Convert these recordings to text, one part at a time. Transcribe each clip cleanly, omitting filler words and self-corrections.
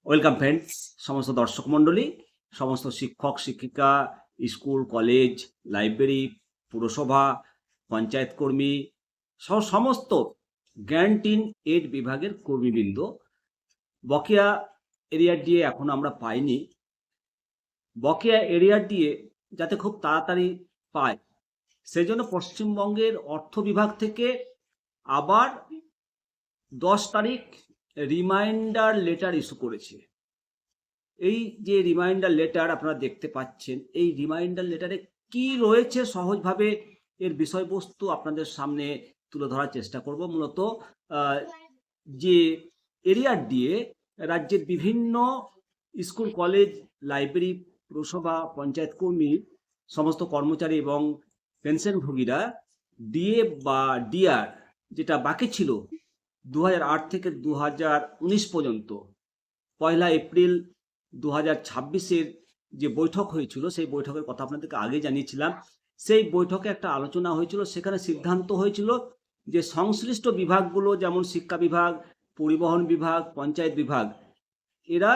Welcome friends, সমস্ত দর্শক মণ্ডলী, সমস্ত শিক্ষক শিক্ষিকা, স্কুল কলেজ, লাইব্রেরি, পুরসভা, পঞ্চায়েত কর্মী সহ সমস্ত গ্র্যান্ট ইন এড বিভাগের কর্মীবৃন্দ, বকেয়া এরিয়ার ডিএ এখন আমরা পাইনি। বকেয়া এরিয়ার ডিএ যাতে খুব তাড়াতাড়ি পায় সেই জন্য পশ্চিমবঙ্গের অর্থ বিভাগ থেকে আবার 10 তারিখ রিমাইন্ডার লেটার ইস্যু করেছে। এই যে রিমাইন্ডার লেটার আপনারা দেখতে পাচ্ছেন, এই রিমাইন্ডার লেটারে কি রয়েছে সহজভাবে এর বিষয়বস্তু আপনাদের সামনে তুলে ধরার চেষ্টা করব। মূলত যে এরিয়ার দিয়ে রাজ্যের বিভিন্ন স্কুল কলেজ, লাইব্রেরি, পুরসভা, পঞ্চায়েত কর্মী, সমস্ত কর্মচারী এবং পেনশনভোগীরা ডিএ বা ডিআর যেটা বাকি ছিল 2008 থেকে 2019 পর্যন্ত, 1 এপ্রিল 2026-এর যে বৈঠক হয়েছিল সেই বৈঠকের কথা আপনাদেরকে আগে জানিয়েছিলাম। সেই বৈঠকে একটা আলোচনা হয়েছিল, সেখানে সিদ্ধান্ত হয়েছিল যে সংশ্লিষ্ট বিভাগগুলো যেমন শিক্ষা বিভাগ, পরিবহন বিভাগ, পঞ্চায়েত বিভাগ, এরা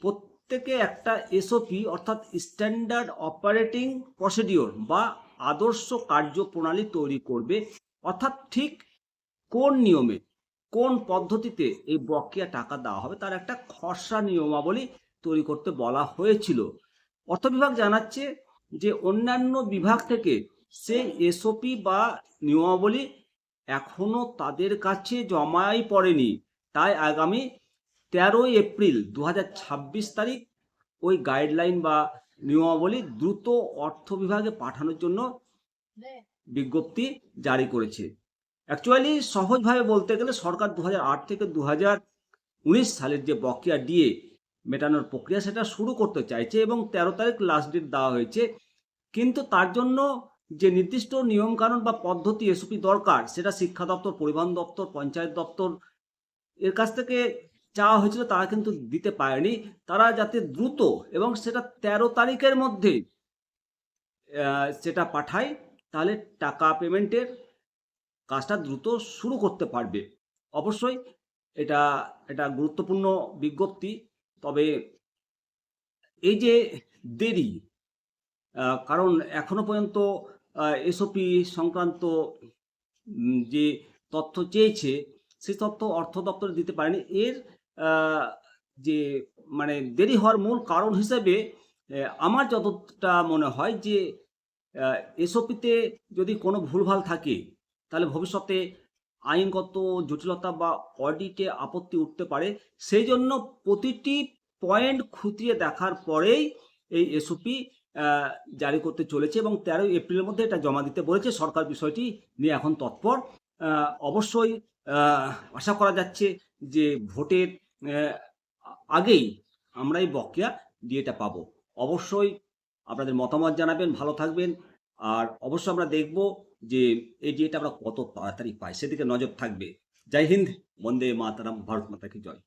প্রত্যেকে একটা এসওপি অর্থাৎ স্ট্যান্ডার্ড অপারেটিং প্রসিডিওর বা আদর্শ কার্যপ্রণালী তৈরি করবে। অর্থাৎ ঠিক কোন নিয়মে, কোন পদ্ধতিতে এই বকেয়া টাকা দেওয়া হবে তার একটা খসড়া নিয়মাবলী তৈরি করতে বলা হয়েছিল। অর্থ বিভাগ জানাচ্ছে যে অন্যান্য বিভাগ থেকে সেই এসওপি বা নিয়মাবলী এখনো তাদের কাছে জমাই পড়েনি। তাই আগামী 13 এপ্রিল 2026 তারিখ ওই গাইডলাইন বা নিয়মাবলী দ্রুত অর্থ বিভাগে পাঠানোর জন্য বিজ্ঞপ্তি জারি করেছে। অ্যাকচুয়ালি সহজভাবে বলতে গেলে সরকার 2008 থেকে 2019 সালের যে বকেয়া ডিএ মেটানোর প্রক্রিয়া সেটা শুরু করতে চাইছে এবং 13 তারিখ লাস্ট ডেট দেওয়া হয়েছে। কিন্তু তার জন্য যে নির্দিষ্ট নিয়মকানুন বা পদ্ধতি এসওপি দরকার সেটা শিক্ষা দপ্তর, পরিবহন দপ্তর, পঞ্চায়েত দপ্তর এর কাছ থেকে চাওয়া হয়েছিল, তারা কিন্তু দিতে পারেনি। তারা যাতে দ্রুত এবং সেটা 13 তারিখের মধ্যে সেটা পাঠায়, তাহলে টাকা পেমেন্টের কাজটা দ্রুত শুরু করতে পারবে। অবশ্যই এটা এটা গুরুত্বপূর্ণ বিজ্ঞপ্তি। তবে এই যে দেরি, কারণ এখনো পর্যন্ত এসওপি সংক্রান্ত যে তথ্য চেয়েছে সেই তথ্য অর্থ দপ্তর দিতে পারেনি। এর যে মানে দেরি হওয়ার মূল কারণ হিসেবে আমার যতটা মনে হয় যে এসওপিতে যদি কোনো ভুলভাল থাকে তাহলে ভবিষ্যতে আইনগত জটিলতা বা অডিটে আপত্তি উঠতে পারে। সেই জন্য প্রতিটি পয়েন্ট খতিয়ে দেখার পরেই এই এসওপি জারি করতে চলেছে এবং 13 এপ্রিলের মধ্যে এটা জমা দিতে বলেছে সরকার। বিষয়টি নিয়ে এখন তৎপর। অবশ্যই আশা করা যাচ্ছে যে ভোটের আগেই আমরা এই বকেয়া ডিএটা পাবো। অবশ্যই আপনাদের মতামত জানাবেন, ভালো থাকবেন। আর অবশ্যই আমরা দেখব যে এই ডিএটা আমরা কত তাড়াতাড়ি পাই, সেদিকে নজর থাকবে। জয় হিন্দ, বন্দে মাতারাম, ভারত মাতা কি জয়।